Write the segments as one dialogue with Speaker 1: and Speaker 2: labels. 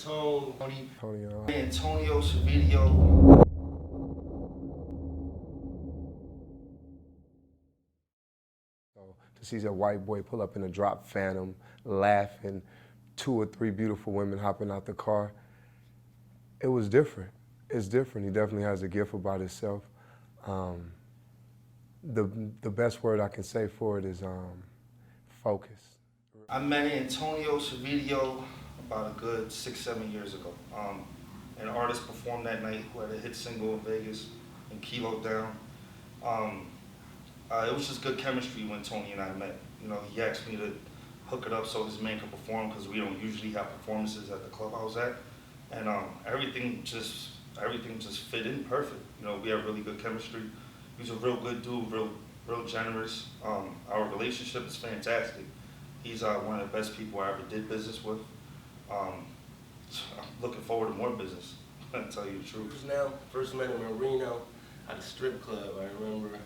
Speaker 1: Tony,
Speaker 2: Antonio.
Speaker 1: Antonio's video.
Speaker 2: So to see a white boy pull up in a drop Phantom, laughing, two or three beautiful women hopping out the car, it was different. It's different. He definitely has a gift about himself. Um, the best word I can say for it is focus.
Speaker 1: I met Antonio's video about a good 6, 7 years ago. An artist performed that night who had a hit single in Vegas and Keyno Nilla. It was just good chemistry when Tony and I met. You know, he asked me to hook it up so his man could perform because we don't usually have performances at the club I was at, and everything just fit in perfect. You know, we have really good chemistry. He's a real good dude, real generous. Our relationship is fantastic. He's one of the best people I ever did business with. So I'm looking forward to more business, to tell you the truth.
Speaker 3: Now, first met him in Reno at a strip club, I remember.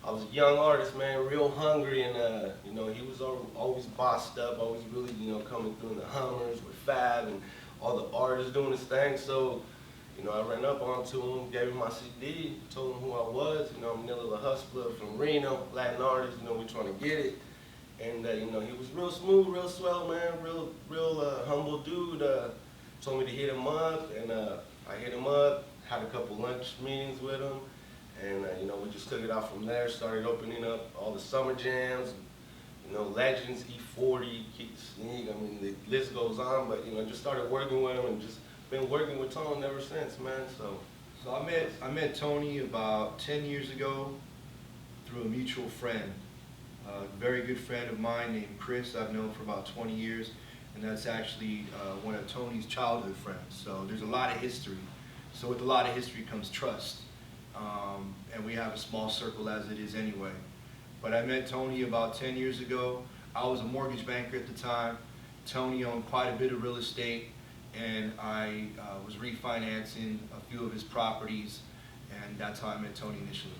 Speaker 3: I was a young artist, man, real hungry, and you know, he was always bossed up, always really, you know, coming through in the Hummers with Fab and all the artists doing his thing. So, you know, I ran up onto him, gave him my CD, told him who I was. You know, I'm Nilla the Hustler from Reno, Latin artist. You know, we trying to get it. And you know, he was real smooth, real swell, man, real humble dude. Told me to hit him up, and I hit him up. Had a couple lunch meetings with him, and you know, we just took it out from there. Started opening up all the summer jams, you know, Legends, E40, Keith Sneak. I mean, the list goes on. But you know, just started working with him, and just been working with Tone ever since, man.
Speaker 4: So I met Tony about 10 years ago through a mutual friend. A very good friend of mine named Chris I've known for about 20 years, and that's actually one of Tony's childhood friends. So there's a lot of history. So with a lot of history comes trust. And we have a small circle as it is anyway. But I met Tony about 10 years ago. I was a mortgage banker at the time. Tony owned quite a bit of real estate, and I was refinancing a few of his properties, and that's how I met Tony initially.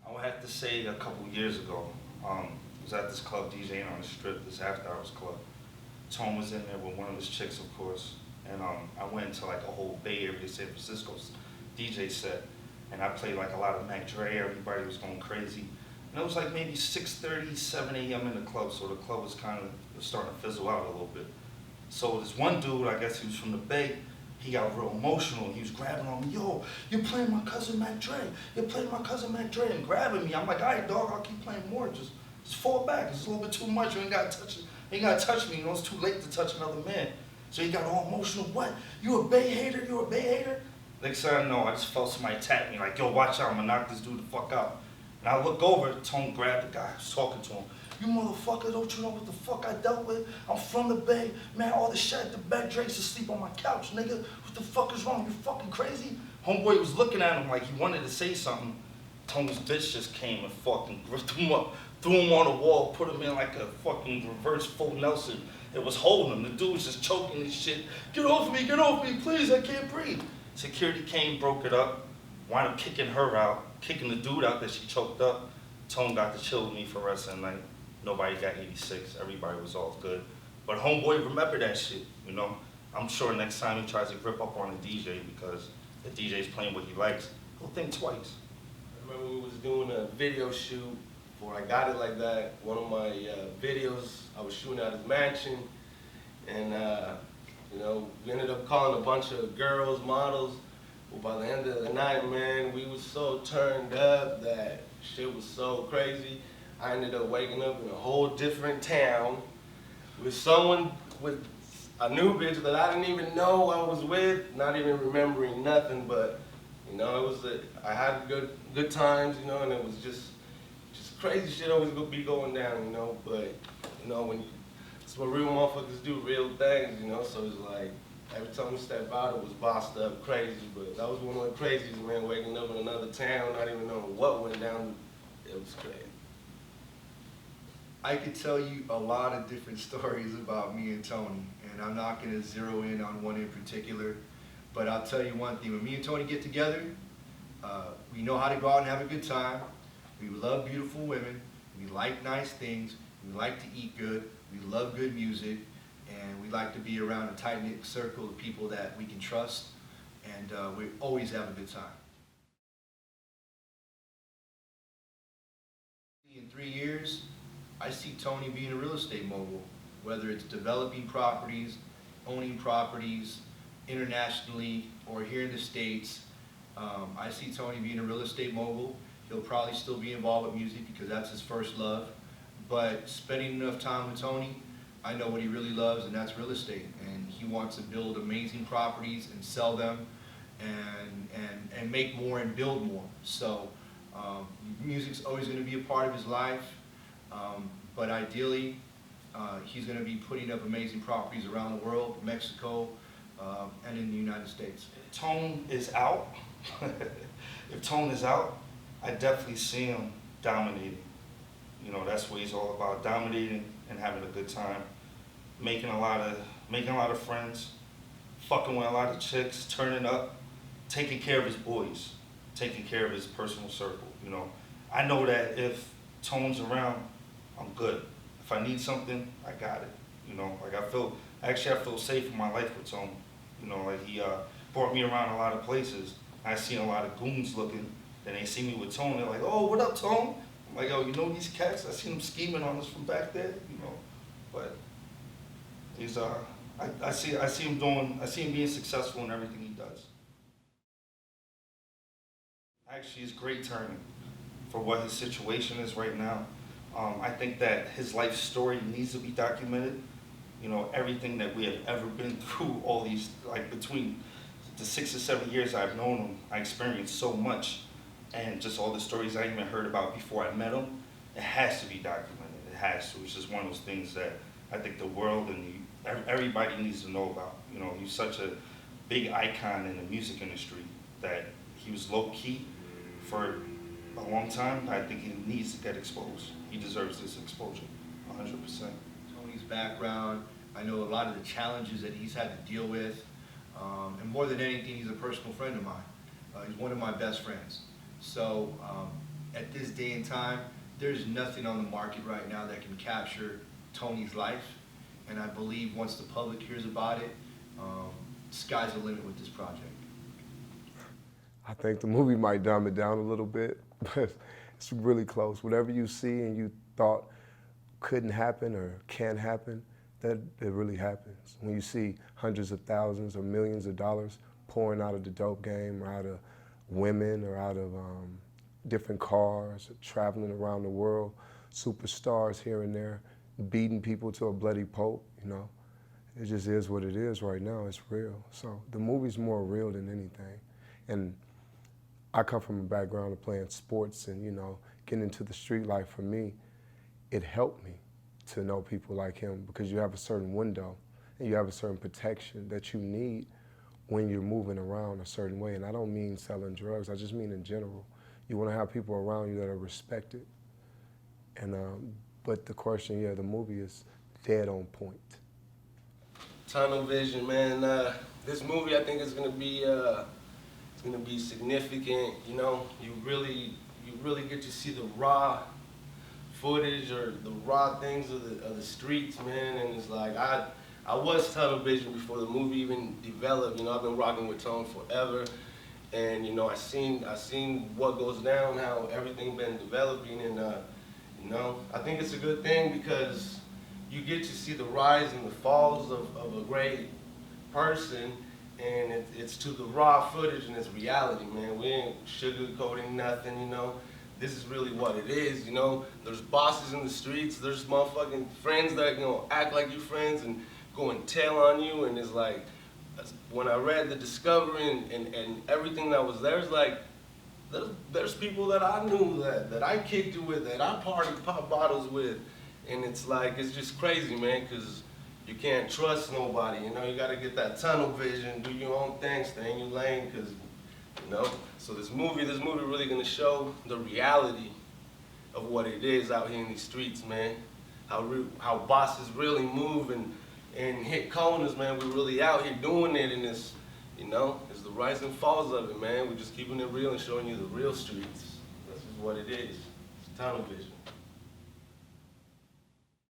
Speaker 1: I would have to say a couple years ago, I was at this club DJing on the strip, this after hours club. Tone was in there with one of his chicks, of course, and I went into like a whole Bay Area, San Francisco's DJ set, and I played like a lot of Mac Dre. Everybody was going crazy, and it was like maybe 6:30, 7 a.m. in the club, so the club was kind of starting to fizzle out a little bit. So this one dude, I guess he was from the Bay, he got real emotional. He was grabbing on me. Yo, you're playing my cousin Mac Dre. You're playing my cousin Mac Dre, and grabbing me. I'm like, all right, dog, I'll keep playing more. Just fall back. It's a little bit too much. You ain't gotta touch it. You ain't gotta touch me. You know, it's too late to touch another man. So he got all emotional. What? You a Bay hater? You a Bay hater? Next thing I know, I just felt somebody tap me. Like, yo, watch out. I'm gonna knock this dude the fuck out. And I look over. Tone grabbed the guy. I was talking to him. You motherfucker, don't you know what the fuck I dealt with? I'm from the Bay. Man, all the shit, the Mac Dre used to sleep on my couch, nigga. What the fuck is wrong? You fucking crazy? Homeboy was looking at him like he wanted to say something. Tone's bitch just came and fucking gripped him up, threw him on the wall, put him in like a fucking reverse full Nelson. It was holding him. The dude was just choking his shit. Get off me, please, I can't breathe. Security came, broke it up, wound up kicking her out, kicking the dude out that she choked up. Tone got to chill with me for the rest of the night. Nobody got 86. Everybody was all good. But homeboy, remember that shit, you know? I'm sure next time he tries to grip up on a DJ because the DJ's playing what he likes, he'll think twice.
Speaker 3: I remember we was doing a video shoot before I got it like that. One of my videos, I was shooting at his mansion, and you know, we ended up calling a bunch of girls, models. Well, by the end of the night, man, we was so turned up that shit was so crazy. I ended up waking up in a whole different town with someone, with a new bitch that I didn't even know I was with, not even remembering nothing. But you know, it was I had good times, you know, and it was just crazy shit always gonna be going down, you know. But you know, when it's what real motherfuckers do, real things, you know. So it's like every time we step out, it was bossed up, crazy. But that was one of the craziest, man. Waking up in another town, not even knowing what went down. It was crazy.
Speaker 4: I could tell you a lot of different stories about me and Tony, and I'm not going to zero in on one in particular, but I'll tell you one thing. When me and Tony get together, we know how to go out and have a good time. We love beautiful women. We like nice things. We like to eat good. We love good music. and we like to be around a tight-knit circle of people that we can trust, and we always have a good time. In 3 years, I see Tony being a real estate mogul, whether it's developing properties, owning properties internationally or here in the States. I see Tony being a real estate mogul. He'll probably still be involved with music because that's his first love. But spending enough time with Tony, I know what he really loves, and that's real estate. And he wants to build amazing properties and sell them and make more and build more. So music's always going to be a part of his life, but ideally he's going to be putting up amazing properties around the world, Mexico, and in the United States.
Speaker 1: Tone is out. If Tone is out, I definitely see him dominating. You know, that's what he's all about, dominating and having a good time, making a lot of friends, fucking with a lot of chicks, turning up, taking care of his boys, taking care of his personal circle. You know, I know that if Tone's around, I'm good. If I need something, I got it. You know, like I feel safe in my life with Tone. You know, like he brought me around a lot of places. I seen a lot of goons looking, then they see me with Tone, they're like, "Oh, what up, Tone?" I'm like, "Yo, you know these cats? I seen them scheming on us from back there, you know." But he's I see him being successful in everything he does. Actually, it's great timing for what his situation is right now. I think that his life story needs to be documented. You know, everything that we have ever been through, all these, like between the 6 or 7 years I've known him, I experienced so much, and just all the stories I even heard about before I met him, it has to be documented. It has to. It's just one of those things that I think the world and everybody needs to know about. You know, he's such a big icon in the music industry that he was low-key for a long time. I think he needs to get exposed. He deserves this exposure, 100%.
Speaker 4: Tony's background, I know a lot of the challenges that he's had to deal with, and more than anything, he's a personal friend of mine. He's one of my best friends. So at this day and time, there's nothing on the market right now that can capture Tony's life, and I believe once the public hears about it, sky's the limit with this project.
Speaker 2: I think the movie might dumb it down a little bit, but it's really close. Whatever you see and you thought couldn't happen or can't happen, that it really happens. When you see hundreds of thousands or millions of dollars pouring out of the dope game, or out of women, or out of different cars, traveling around the world, superstars here and there, beating people to a bloody pulp, you know. It just is what it is right now. It's real. So the movie's more real than anything. And I come from a background of playing sports, and, you know, getting into the street life for me, it helped me to know people like him, because you have a certain window and you have a certain protection that you need when you're moving around a certain way. And I don't mean selling drugs, I just mean in general. You want to have people around you that are respected. And but the question, yeah, the movie is dead on point.
Speaker 3: Tunnel vision, man. This movie, I think, is gonna be significant. You know, you really get to see the raw footage, or the raw things of the streets, man. And it's like I was tunnel vision before the movie even developed. You know, I've been rocking with Tone forever, and you know, I seen what goes down, how everything been developing, and you know, I think it's a good thing because you get to see the rise and the falls of a great person, and it's to the raw footage, and it's reality, man. We ain't sugarcoating nothing, you know. This is really what it is, you know. There's bosses in the streets, there's motherfucking friends that, you know, act like you friends and go and tell on you, and it's like, when I read the discovery and everything that was there, it's like, there's people that I knew that I kicked it with, that I partied, pop bottles with, and it's like, it's just crazy, man, because you can't trust nobody, you know. You gotta get that tunnel vision, do your own thing, stay in your lane, because, you know. So this movie really gonna show the reality of what it is out here in these streets, man. How bosses really move and hit corners, man. We're really out here doing it, and it's, you know, it's the rise and falls of it, man. We're just keeping it real and showing you the real streets. This is what it is. It's tunnel vision.